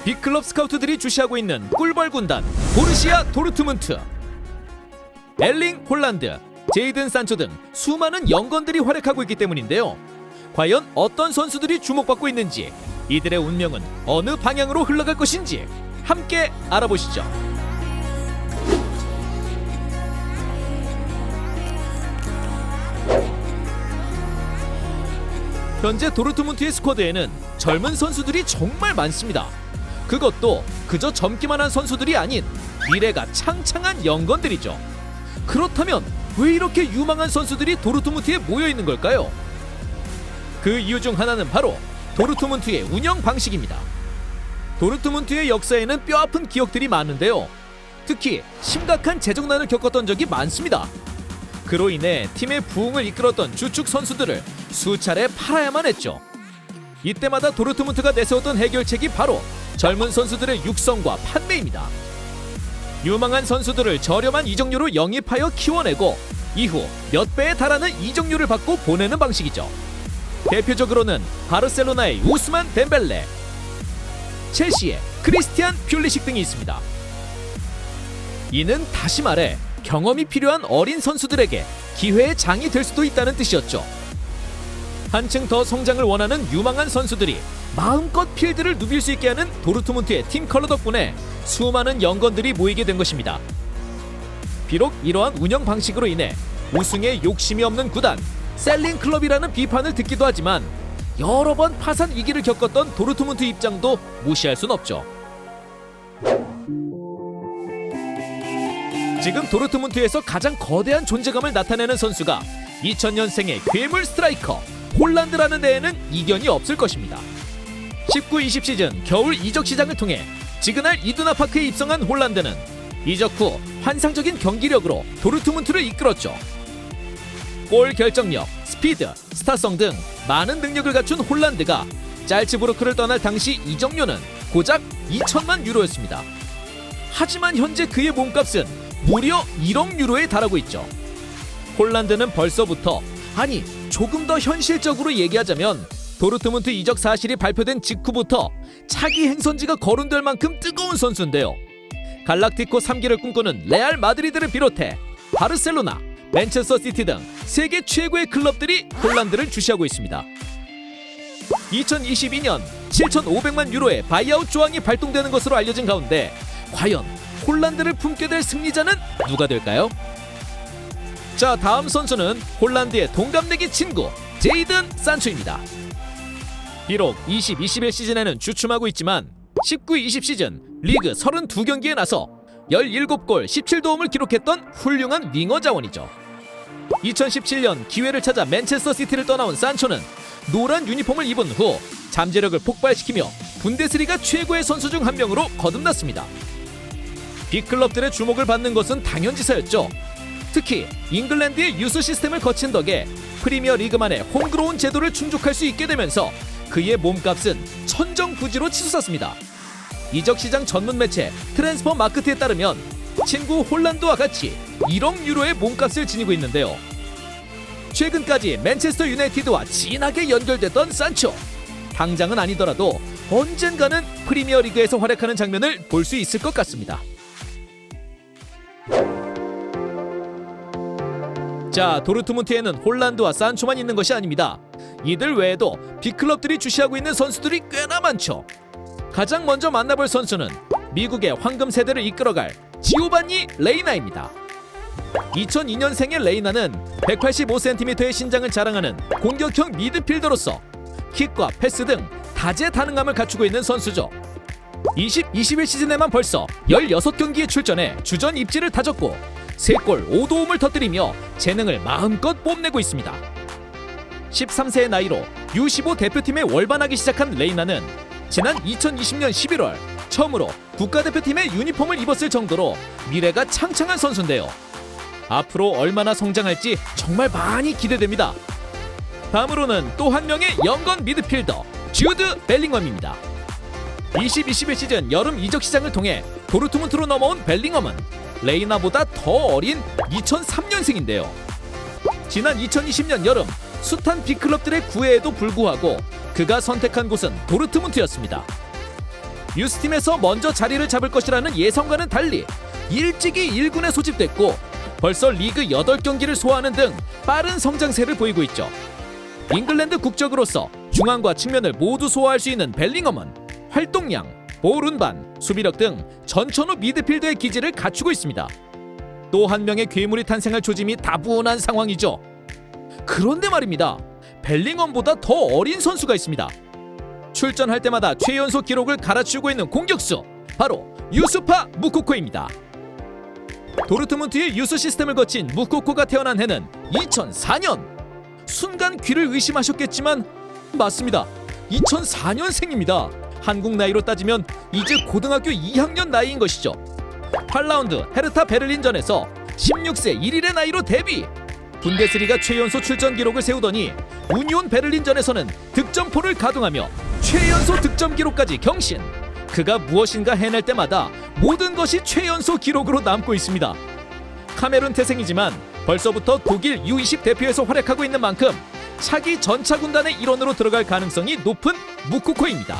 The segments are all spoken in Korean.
빅클럽 스카우트들이 주시하고 있는 꿀벌 군단 보르시아 도르트문트. 엘링 홀란드, 제이든 산초 등 수많은 영건들이 활약하고 있기 때문인데요. 과연 어떤 선수들이 주목받고 있는지, 이들의 운명은 어느 방향으로 흘러갈 것인지 함께 알아보시죠. 현재 도르트문트의 스쿼드에는 젊은 선수들이 정말 많습니다. 그것도 그저 젊기만 한 선수들이 아닌 미래가 창창한 영건들이죠. 그렇다면 왜 이렇게 유망한 선수들이 도르트문트에 모여 있는 걸까요? 그 이유 중 하나는 바로 도르트문트의 운영 방식입니다. 도르트문트의 역사에는 뼈아픈 기억들이 많은데요. 특히 심각한 재정난을 겪었던 적이 많습니다. 그로 인해 팀의 부흥을 이끌었던 주축 선수들을 수차례 팔아야만 했죠. 이때마다 도르트문트가 내세웠던 해결책이 바로 젊은 선수들의 육성과 판매입니다. 유망한 선수들을 저렴한 이적료로 영입하여 키워내고 이후 몇 배에 달하는 이적료를 받고 보내는 방식이죠. 대표적으로는 바르셀로나의 우스만 덴벨레, 첼시의 크리스티안 퓰리식 등이 있습니다. 이는 다시 말해 경험이 필요한 어린 선수들에게 기회의 장이 될 수도 있다는 뜻이었죠. 한층 더 성장을 원하는 유망한 선수들이 마음껏 필드를 누빌 수 있게 하는 도르트문트의 팀 컬러 덕분에 수많은 영건들이 모이게 된 것입니다. 비록 이러한 운영 방식으로 인해 우승에 욕심이 없는 구단, 셀링 클럽이라는 비판을 듣기도 하지만 여러 번 파산 위기를 겪었던 도르트문트 입장도 무시할 순 없죠. 지금 도르트문트에서 가장 거대한 존재감을 나타내는 선수가 2000년생의 괴물 스트라이커 홀란드라는 데에는 이견이 없을 것입니다. 19-20 시즌 겨울 이적 시장을 통해 지그날 이두나파크에 입성한 홀란드는 이적 후 환상적인 경기력으로 도르트문트를 이끌었죠. 골 결정력, 스피드, 스타성 등 많은 능력을 갖춘 홀란드가 짤츠부르크를 떠날 당시 이적료는 고작 2천만 유로였습니다. 하지만 현재 그의 몸값은 무려 1억 유로에 달하고 있죠. 홀란드는 벌써부터, 아니 조금 더 현실적으로 얘기하자면 도르트문트 이적 사실이 발표된 직후부터 차기 행선지가 거론될 만큼 뜨거운 선수인데요. 갈락티코 3기를 꿈꾸는 레알 마드리드를 비롯해 바르셀로나, 맨체스터 시티 등 세계 최고의 클럽들이 홀란드를 주시하고 있습니다. 2022년 7,500만 유로의 바이아웃 조항이 발동되는 것으로 알려진 가운데 과연 홀란드를 품게 될 승리자는 누가 될까요? 자, 다음 선수는 홀란드의 동갑내기 친구 제이든 산초입니다. 비록 20-21 시즌에는 주춤하고 있지만 19-20 시즌 리그 32경기에 나서 17골 17도움을 기록했던 훌륭한 윙어 자원이죠. 2017년 기회를 찾아 맨체스터 시티를 떠나온 산초는 노란 유니폼을 입은 후 잠재력을 폭발시키며 분데스리가 최고의 선수 중 한 명으로 거듭났습니다. 빅클럽들의 주목을 받는 것은 당연지사였죠. 특히 잉글랜드의 유스 시스템을 거친 덕에 프리미어 리그만의 홈그로운 제도를 충족할 수 있게 되면서 그의 몸값은 천정부지로 치솟았습니다. 이적 시장 전문 매체 트랜스퍼 마크트에 따르면 친구 홀란드와 같이 1억 유로의 몸값을 지니고 있는데요. 최근까지 맨체스터 유나이티드와 진하게 연결됐던 산초. 당장은 아니더라도 언젠가는 프리미어 리그에서 활약하는 장면을 볼 수 있을 것 같습니다. 자, 도르트문트에는 홀란드와 산초만 있는 것이 아닙니다. 이들 외에도 빅클럽들이 주시하고 있는 선수들이 꽤나 많죠. 가장 먼저 만나볼 선수는 미국의 황금 세대를 이끌어갈 지오반니 레이나입니다. 2002년생의 레이나는 185cm의 신장을 자랑하는 공격형 미드필더로서 킥과 패스 등 다재다능함을 갖추고 있는 선수죠. 20-21 시즌에만 벌써 16경기에 출전해 주전 입지를 다졌고 3골 5도움을 터뜨리며 재능을 마음껏 뽐내고 있습니다. 13세의 나이로 U15 대표팀에 월반하기 시작한 레이나는 지난 2020년 11월 처음으로 국가대표팀의 유니폼을 입었을 정도로 미래가 창창한 선수인데요. 앞으로 얼마나 성장할지 정말 많이 기대됩니다. 다음으로는 또 한 명의 영건 미드필더 주드 벨링엄입니다. 20-21 시즌 여름 이적 시장을 통해 도르트문트로 넘어온 벨링엄은 레이나보다 더 어린 2003년생인데요. 지난 2020년 여름 숱한 빅클럽들의 구애에도 불구하고 그가 선택한 곳은 도르트문트였습니다. 유스팀에서 먼저 자리를 잡을 것이라는 예상과는 달리 일찍이 1군에 소집됐고 벌써 리그 8경기를 소화하는 등 빠른 성장세를 보이고 있죠. 잉글랜드 국적으로서 중앙과 측면을 모두 소화할 수 있는 벨링엄은 활동량, 볼 운반, 수비력 등 전천후 미드필더의 기질을 갖추고 있습니다. 또 한 명의 괴물이 탄생할 조짐이 다분한 상황이죠. 그런데 말입니다. 벨링엄보다 더 어린 선수가 있습니다. 출전할 때마다 최연소 기록을 갈아치우고 있는 공격수, 바로 유수파 무코코입니다. 도르트문트의 유스 시스템을 거친 무코코가 태어난 해는 2004년. 순간 귀를 의심하셨겠지만 맞습니다. 2004년생입니다. 한국 나이로 따지면 이제 고등학교 2학년 나이인 것이죠. 8라운드 헤르타 베를린전에서 16세 1일의 나이로 데뷔. 분데스리가 최연소 출전 기록을 세우더니 우니온 베를린전에서는 득점포를 가동하며 최연소 득점 기록까지 경신. 그가 무엇인가 해낼 때마다 모든 것이 최연소 기록으로 남고 있습니다. 카메룬 태생이지만 벌써부터 독일 U20 대표에서 활약하고 있는 만큼 차기 전차 군단의 일원으로 들어갈 가능성이 높은 무코코입니다.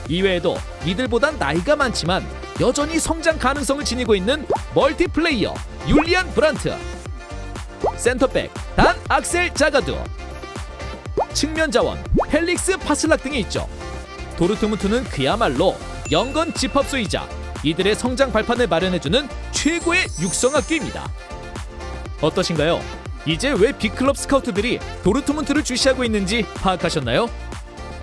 이외에도 이들보단 나이가 많지만 여전히 성장 가능성을 지니고 있는 멀티플레이어 율리안 브란트, 센터백 단 악셀 자가두, 측면 자원 펠릭스 파슬락 등이 있죠. 도르트문트는 그야말로 영건 집합소이자 이들의 성장 발판을 마련해주는 최고의 육성학교입니다. 어떠신가요? 이제 왜 빅클럽 스카우트들이 도르트문트를 주시하고 있는지 파악하셨나요?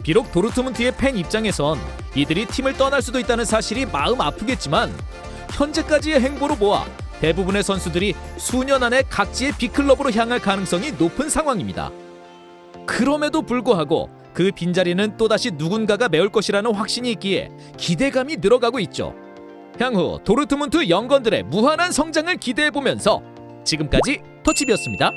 비록 도르트문트의 팬 입장에선 이들이 팀을 떠날 수도 있다는 사실이 마음 아프겠지만 현재까지의 행보로 보아 대부분의 선수들이 수년 안에 각지의 빅클럽으로 향할 가능성이 높은 상황입니다. 그럼에도 불구하고 그 빈자리는 또다시 누군가가 메울 것이라는 확신이 있기에 기대감이 늘어가고 있죠. 향후 도르트문트 영건들의 무한한 성장을 기대해보면서 지금까지 터치비였습니다.